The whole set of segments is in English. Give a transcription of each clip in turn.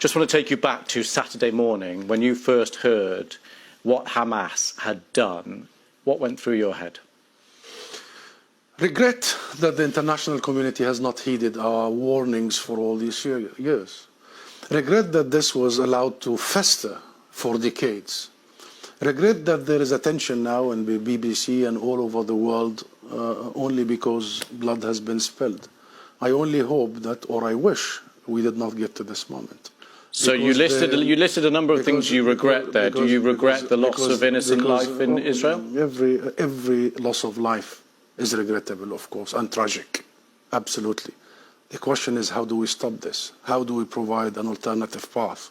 Just want to take you back to Saturday morning when you first heard what Hamas had done. What went through your head? Regret that the international community has not heeded our warnings for all these years. Regret that this was allowed to fester for decades. Regret that there is attention now in the BBC and all over the world only because blood has been spilled. I only hope that, or I wish, we did not get to this moment. So you listed a number of things you regret there. Do you regret the loss of innocent life in Israel? Every loss of life is regrettable, of course, and tragic. Absolutely. The question is, how do we stop this? How do we provide an alternative path?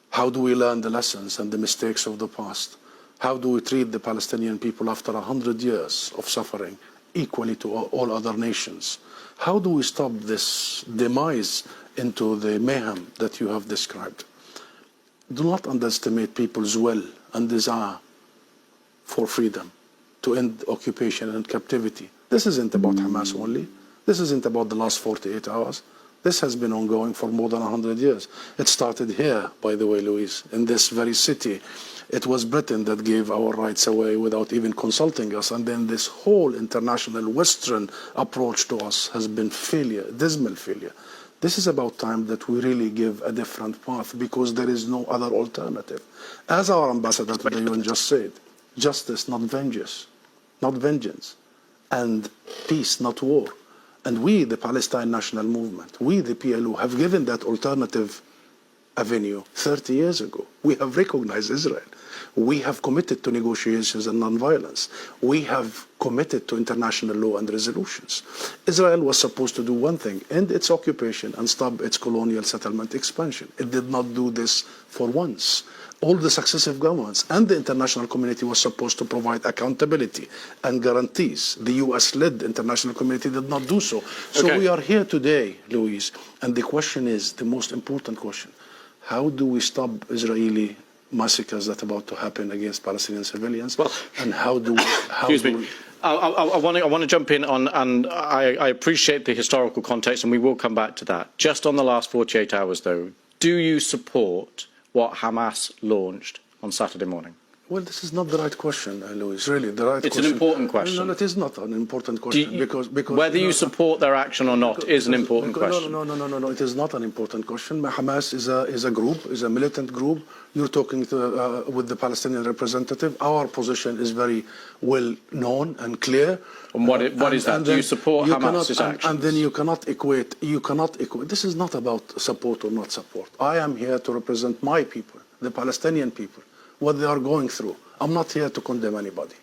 How do we learn the lessons and the mistakes of the past? How do we treat the Palestinian people after 100 years of suffering equally to all other nations? How do we stop this demise into the mayhem that you have described? Do not underestimate people's will and desire for freedom, to end occupation and captivity. This isn't about Hamas only. This isn't about the last 48 hours. This has been ongoing for more than 100 years. It started here, by the way, Louise, in this very city. It was Britain that gave our rights away without even consulting us. And then this whole international Western approach to us has been failure, dismal failure. This is about time that we really give a different path because there is no other alternative. As our ambassador to the UN just said, justice, not vengeance, and peace, not war. And we, the Palestine National Movement, we, the PLO, have given that alternative avenue 30 years ago. We have recognized Israel. We have committed to negotiations and nonviolence. We have committed to international law and resolutions. Israel was supposed to do one thing, end its occupation and stop its colonial settlement expansion. It did not do this for once. All the successive governments and the international community was supposed to provide accountability and guarantees. The US-led international community did not do so. So we are here today, Louise, and the question is, the most important question, how do we stop Israeli massacres that are about to happen against Palestinian civilians? Well, and how do we... I want to jump in on, and I appreciate the historical context, and we will come back to that. Just on the last 48 hours, though, do you support what Hamas launched on Saturday morning? Well, this is not the right question, Louis. Really, the right question. It's an important question. No, it is not an important question because whether you support their action or not is an important question. No. It is not an important question. Hamas is a group, is a militant group. You're talking with the Palestinian representative. Our position is very well known and clear. And what is that? Do you support Hamas's actions? And then you cannot equate. This is not about support or not support. I am here to represent my people, the Palestinian people, what they are going through. I'm not here to condemn anybody.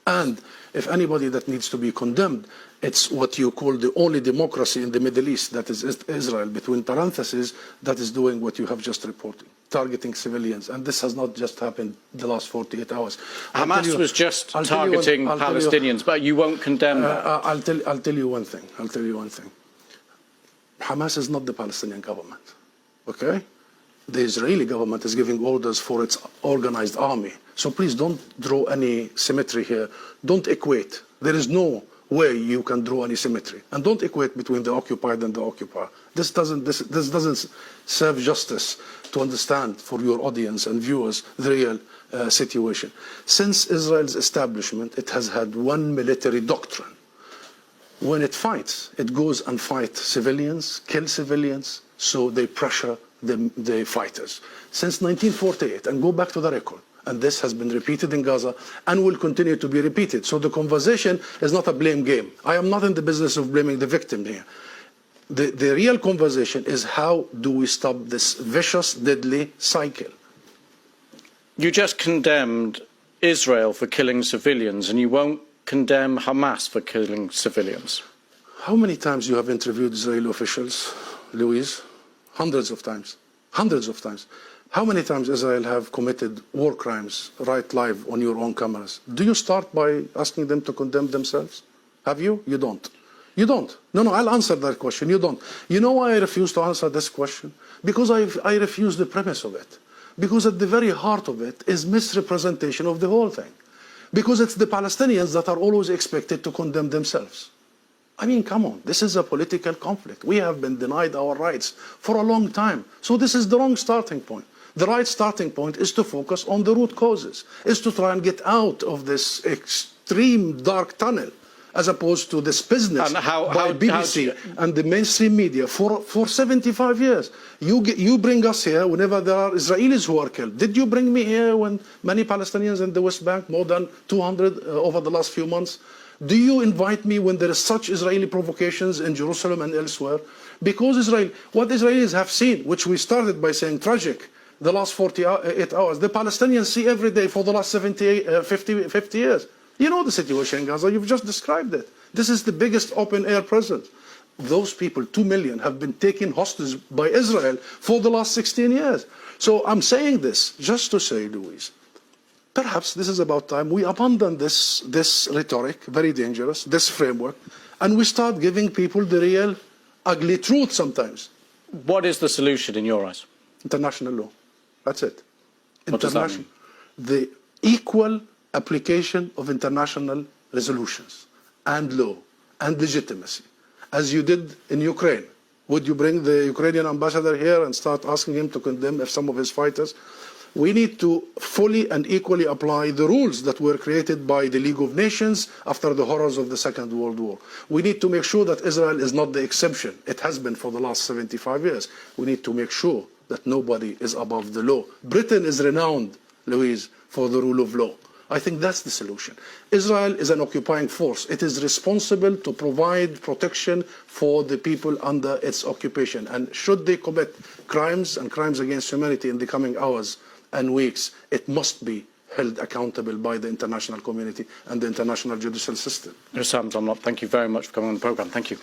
And if anybody that needs to be condemned, it's what you call the only democracy in the Middle East, that is Israel, between parentheses, that is doing what you have just reported, targeting civilians. And this has not just happened the last 48 hours. Hamas was just targeting Palestinians, but you won't condemn that. I'll tell you one thing. Hamas is not the Palestinian government, okay? The Israeli government is giving orders for its organized army. So please don't draw any symmetry here. Don't equate. There is no way you can draw any symmetry. And don't equate between the occupied and the occupier. This doesn't serve justice to understand for your audience and viewers the real situation. Since Israel's establishment, it has had one military doctrine. When it fights, it goes and fights civilians, kill civilians, so they pressure the fighters. Since 1948, and go back to the record, and this has been repeated in Gaza and will continue to be repeated. So the conversation is not a blame game. I am not in the business of blaming the victim here. The real conversation is how do we stop this vicious, deadly cycle? You just condemned Israel for killing civilians, and you won't condemn Hamas for killing civilians. How many times you have interviewed Israeli officials, Louise? Hundreds of times. Hundreds of times. How many times Israel have committed war crimes right live on your own cameras? Do you start by asking them to condemn themselves? Have you? You don't. You don't. No, I'll answer that question. You don't. You know why I refuse to answer this question? Because I refuse the premise of it. Because at the very heart of it is misrepresentation of the whole thing. Because it's the Palestinians that are always expected to condemn themselves. I mean, come on, this is a political conflict. We have been denied our rights for a long time. So this is the wrong starting point. The right starting point is to focus on the root causes, is to try and get out of this extreme dark tunnel, as opposed to this business by BBC and the mainstream media for 75 years. You bring us here whenever there are Israelis who are killed. Did you bring me here when many Palestinians in the West Bank, more than 200 over the last few months? Do you invite me when there is such Israeli provocations in Jerusalem and elsewhere? Because what Israelis have seen, which we started by saying tragic, the last 48 hours, the Palestinians see every day for the last 50 years. You know the situation in Gaza, you've just described it. This is the biggest open-air prison. Those people, 2 million, have been taken hostage by Israel for the last 16 years. So I'm saying this just to say, Louise, perhaps this is about time we abandon this rhetoric, very dangerous, this framework, and we start giving people the real ugly truth sometimes. What is the solution in your eyes? International law. That's it. What does that mean? The equal application of international resolutions and law and legitimacy, as you did in Ukraine. Would you bring the Ukrainian ambassador here and start asking him to condemn some of his fighters? We need to fully and equally apply the rules that were created by the League of Nations after the horrors of the Second World War. We need to make sure that Israel is not the exception. It has been for the last 75 years. We need to make sure that nobody is above the law. Britain is renowned, Louise, for the rule of law. I think that's the solution. Israel is an occupying force. It is responsible to provide protection for the people under its occupation. And should they commit crimes and crimes against humanity in the coming hours and weeks, it must be held accountable by the international community and the international judicial system. Husam Zomlot, thank you very much for coming on the programme. Thank you.